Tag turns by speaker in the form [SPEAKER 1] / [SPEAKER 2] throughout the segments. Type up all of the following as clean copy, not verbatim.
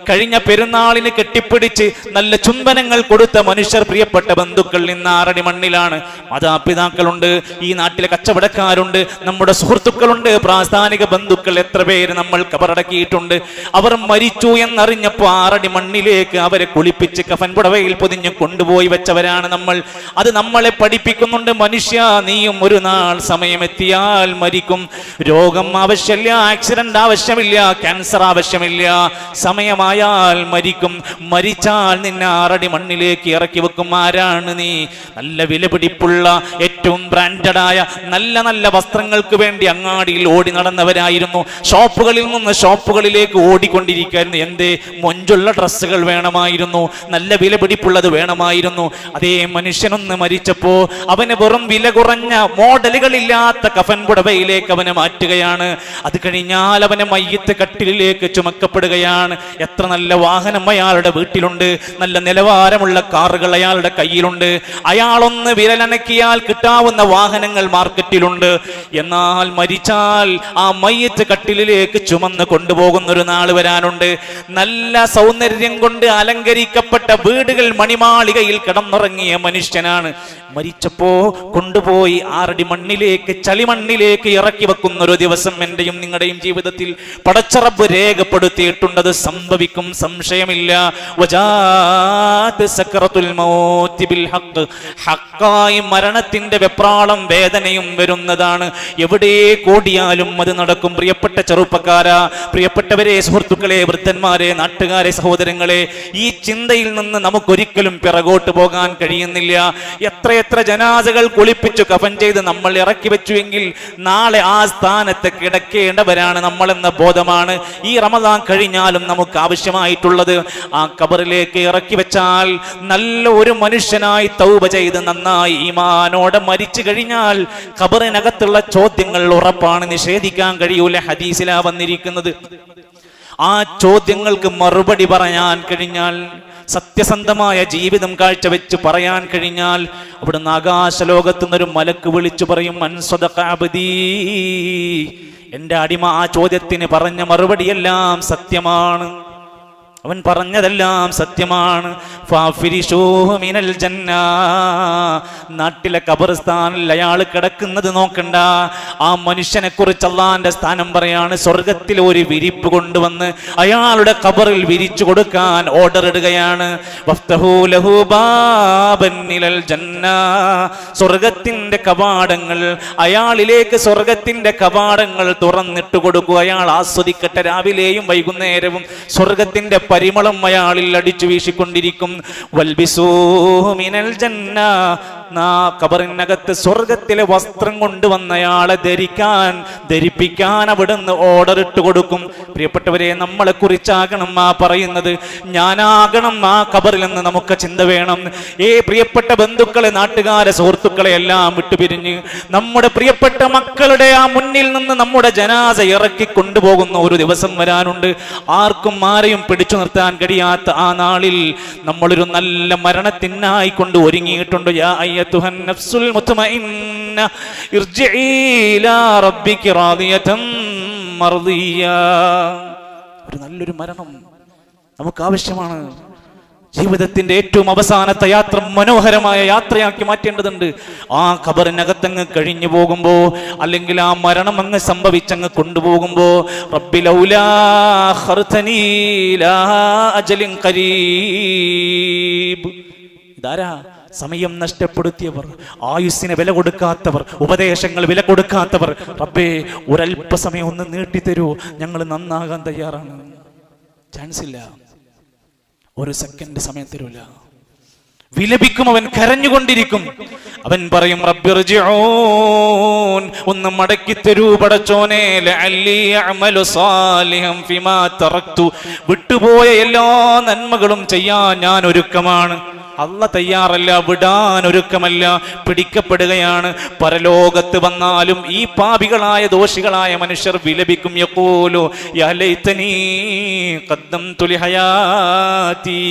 [SPEAKER 1] കഴിഞ്ഞ പെരുന്നാളിന് കെട്ടിപ്പിടിച്ച് നല്ല ചുംബനങ്ങൾ കൊടുത്ത മനുഷ്യർ പ്രിയപ്പെട്ട ബന്ധുക്കൾ ഇന്ന് ആറടി മണ്ണിലാണ്. മാതാപിതാക്കളുണ്ട്, ഈ നാട്ടിലെ കച്ചവടക്കാരുണ്ട്, നമ്മുടെ സുഹൃത്തുക്കളുണ്ട്, പ്രാസ്ഥാനിക ബന്ധുക്കൾ എത്ര പേര് നമ്മൾ കബറടക്കിയിട്ടുണ്ട്. അവർ മരിച്ചു എന്നറിഞ്ഞപ്പോൾ ആറടി മണ്ണിലേക്ക് അവരെ കുളിപ്പിച്ച് കഫൻ പുടവയിൽ പൊതിഞ്ഞ് കൊണ്ടുപോയി വെച്ചവരാണ് നമ്മൾ. അത് നമ്മളെ പഠിപ്പിക്കുന്നുണ്ട്, മനുഷ്യ നീയും ഒരു നാൾ സമയമെത്തിയാൽ മരിക്കും. രോഗം ആവശ്യമില്ല, ആക്സിഡന്റ് ആവശ്യമില്ല, ക്യാൻസർ ആവശ്യമില്ല, സമയമായാൽ മരിക്കും. മരിച്ചാൽ നിന്നെ ആറടി മണ്ണിലേക്ക് ഇറക്കി വെക്കും. ആരാണ് നീ? നല്ല വിലപിടിപ്പുള്ള ഏറ്റവും ബ്രാൻഡഡായ നല്ല നല്ല വസ്ത്രങ്ങൾക്ക് വേണ്ടി അങ്ങാടിയിൽ ഓടി നടന്നവരായിരുന്നു. ഷോപ്പുകളിൽ നിന്ന് ഷോപ്പുകളിലേക്ക് ഓടിക്കൊണ്ടിരിക്കുകയായിരുന്നു. എന്തേ? മൊഞ്ചുള്ള ഡ്രസ്സുകൾ വേണമായിരുന്നു, നല്ല വിലപിടിപ്പുള്ളത് വേണമായിരുന്നു. അതേ മനുഷ്യനൊന്ന് മരിച്ചപ്പോ അവന് വെറും വില കുറഞ്ഞ മോഡലുകളില്ലാത്ത കഫൻ പുടവയിലേക്ക് അവനെ മാറ്റുകയാണ്. അത് കഴിഞ്ഞാൽ അവനെ മയ്യത്ത് കട്ടിലിലേക്ക് ചുമക്കപ്പെടുകയാണ്. എത്ര നല്ല വാഹനം അയാളുടെ വീട്ടിലുണ്ട്, നല്ല നിലവാരമുള്ള കാറുകൾ അയാളുടെ കയ്യിലുണ്ട്, അയാളൊന്ന് വിരലനക്കിയാൽ കിട്ടാവുന്ന വാഹനങ്ങൾ മാർക്കറ്റിലുണ്ട്. എന്നാൽ മരിച്ചാൽ ആ മയ്യത്ത് കട്ടിലിലേക്ക് ചുമന്ന് കൊണ്ടുപോകുന്ന ഒരു നാൾ വരാനുണ്ട്. നല്ല സൗന്ദര്യം കൊണ്ട് അലങ്കരിക്കപ്പെട്ട വീടുകൾ മണിമാളികയിൽ കിടന്നുറങ്ങിയ മനുഷ്യനാണ്. മരിച്ചപ്പോ കൊണ്ടുപോയി ആറടി മണ്ണിലേക്ക്, ചളിമണ്ണിലേക്ക് ഇറക്കി വെക്കുന്ന ഒരു ദിവസം എന്റെയും നിങ്ങളുടെയും ജീവിതത്തിൽ പടച്ച റബ്ബ് രേഖപ്പെടുത്തിയിട്ടുണ്ട്. അത് സംഭവിക്കും, സംശയമില്ല. ഹക്കായി മരണത്തിന്റെ വെപ്രാളം വേദനയും വരുന്നതാണ്. എവിടെ കൂടിയാലും അത് നടക്കും. പ്രിയപ്പെട്ട ചെറുപ്പക്കാരാ, പ്രിയപ്പെട്ടവരെ, സുഹൃത്തുക്കളെ, വൃദ്ധന്മാരെ, നാട്ടുകാരെ, സഹോദരങ്ങളെ, ഈ ചിന്തയിൽ നിന്ന് നമുക്കൊരിക്കലും പിറകോട്ട് പോകാൻ കഴിയുന്നില്ല. എത്ര ജനാസകൾ കുളിപ്പിച്ചു കഫൻ ചെയ്ത് നമ്മൾ ഇറക്കി വെച്ചുവെങ്കിൽ നാളെ ആ സ്ഥാനത്ത് കിടക്കേണ്ടവരാണ് നമ്മളെന്ന ബോധമാണ് ഈ റമദാൻ കഴിഞ്ഞാലും നമുക്ക് ആവശ്യമായിട്ടുള്ളത്. ആ ഖബറിലേക്ക് ഇറക്കി വെച്ചാൽ നല്ല ഒരു മനുഷ്യനായി തൗബ ചെയ്ത് നന്നായി ഈമാനോടെ മരിച്ചു കഴിഞ്ഞാൽ ഖബറിനകത്തുള്ള ചോദ്യങ്ങൾ ഉറപ്പാണ്, നിഷേധിക്കാൻ കഴിയൂല. ഹദീസിലാ വന്നിരിക്കുന്നത്. ആ ചോദ്യങ്ങൾക്ക് മറുപടി പറയാൻ കഴിഞ്ഞാൽ, സത്യസന്ധമായ ജീവിതം കാഴ്ചവെച്ച് പറയാൻ കഴിഞ്ഞാൽ, അവിടുന്ന് ആകാശലോകത്തു നിന്നൊരു മലക്ക് വിളിച്ചു പറയും, മൻ സദഖ അബ്ദീ, എന്റെ അടിമ ആ ചോദ്യത്തിന് പറഞ്ഞ മറുപടിയെല്ലാം സത്യമാണ്, അവൻ പറഞ്ഞതെല്ലാം സത്യമാണ്. മിനൽ ജന്ന, നാട്ടിലെ ഖബർസ്ഥാനിൽ അയാൾ കിടക്കുന്നത് നോക്കണ്ട. ആ മനുഷ്യനെ കുറിച്ച് അള്ളാന്റെ സ്ഥാനം പറയാണ്. സ്വർഗത്തിൽ ഒരു വിരിപ്പ് കൊണ്ടുവന്ന് അയാളുടെ ഖബറിൽ വിരിച്ചു കൊടുക്കാൻ ഓർഡർ ഇടുകയാണ്. സ്വർഗത്തിന്റെ കവാടങ്ങൾ, അയാളിലേക്ക് സ്വർഗത്തിന്റെ കവാടങ്ങൾ തുറന്നിട്ട് കൊടുക്കുക. അയാൾ ആസ്വദിക്കട്ടെ. രാവിലെയും വൈകുന്നേരവും സ്വർഗത്തിന്റെ പരിമളം അയാളിൽ അടിച്ചു വീശിക്കൊണ്ടിരിക്കും. വൽബിസൂ മിനൽ ജന്ന, ഖബറിനകത്ത് സ്വർഗത്തിലെ വസ്ത്രം കൊണ്ടുവന്ന അയാളെ ധരിപ്പിക്കാൻ അവിടുന്ന് ഓർഡർ ഇട്ട് കൊടുക്കും. പ്രിയപ്പെട്ടവരെ, നമ്മളെ കുറിച്ചാകണം ആ പറയുന്നത്. ഞാനാകണം ആ ഖബറിൽ നിന്ന് നമുക്ക് ചിന്ത വേണം. പ്രിയപ്പെട്ട ബന്ധുക്കളെ, നാട്ടുകാരെ, സുഹൃത്തുക്കളെ എല്ലാം വിട്ടുപിരിഞ്ഞ് നമ്മുടെ പ്രിയപ്പെട്ട മക്കളുടെ ആ മുന്നിൽ നിന്ന് നമ്മുടെ ജനാസ ഇറക്കി കൊണ്ടുപോകുന്ന ഒരു ദിവസം വരാനുണ്ട്. ആർക്കും ആരെയും പിടിച്ചു നിർത്താൻ കഴിയാത്ത ആ നാളിൽ നമ്മളൊരു നല്ല മരണത്തിനായി കൊണ്ട് ഒരുങ്ങിയിട്ടുണ്ട്. യാ അയ്യത്തുഹൻ നഫ്സുൽ മുത്മഇന്ന ഇർജിഇ ഇലാ റബ്ബികി റാദിയതൻ മർദിയ. ഒരു നല്ലൊരു മരണം നമുക്ക് ആവശ്യമാണ്. ജീവിതത്തിന്റെ ഏറ്റവും അവസാനത്തെ യാത്ര മനോഹരമായ യാത്രയാക്കി മാറ്റേണ്ടതുണ്ട്. ആ ഖബറിനകത്തങ്ങ് കഴിഞ്ഞു പോകുമ്പോ, അല്ലെങ്കിൽ ആ മരണം അങ്ങ് സംഭവിച്ചങ്ങ് കൊണ്ടുപോകുമ്പോ, റബ്ബി ലൗലാ ഖർതനീ ഇലാ അജലിൻ ഖരീബ്. ഇതാരാ? സമയം നഷ്ടപ്പെടുത്തിയവർ, ആയുസ്സിനെ വില കൊടുക്കാത്തവർ, ഉപദേശങ്ങൾ വില കൊടുക്കാത്തവർ. റബ്ബേ, ഒരല്പസമയം ഒന്ന് നീട്ടിത്തരൂ, ഞങ്ങൾ നന്നാകാൻ തയ്യാറാണ്. ചാൻസ് ഇല്ല, ഒരു സെക്കൻഡ് സമയം തരൂല. വിലപിക്കും, അവൻ കരഞ്ഞുകൊണ്ടിരിക്കും. അവൻ പറയും, റബ്ബിർജിഊൻ, ഒന്ന് മടക്കി തരൂ പടച്ചോനെ, ലഅല്ലി അഅമലു സാലിഹൻ ഫിമാ തറക്തു, വിട്ടുപോയ എല്ലാ നന്മകളും ചെയ്യാൻ ഞാൻ ഒരുക്കമാണ്. അല്ല തയ്യാറല്ല, വിടാൻ ഒരുക്കമല്ല, പിടിക്കപ്പെടുകയാണ്. പരലോകത്ത് വന്നാലും ഈ പാപികളായ ദോഷികളായ മനുഷ്യർ വിലപിക്കും. യഖൂലു യാ ലൈതനീ ഖദ്ദംതു ലിഹയാതി,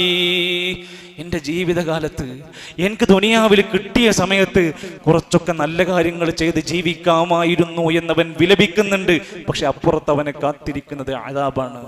[SPEAKER 1] എൻ്റെ ജീവിതകാലത്ത് എനിക്ക് ദുനിയാവിൽ കിട്ടിയ സമയത്ത് കുറച്ചൊക്കെ നല്ല കാര്യങ്ങൾ ചെയ്ത് ജീവിക്കാമായിരുന്നു എന്നവൻ വിലപിക്കുന്നുണ്ട്. പക്ഷെ അപ്പുറത്ത് അവനെ കാത്തിരിക്കുന്നത് അദാബാണ്.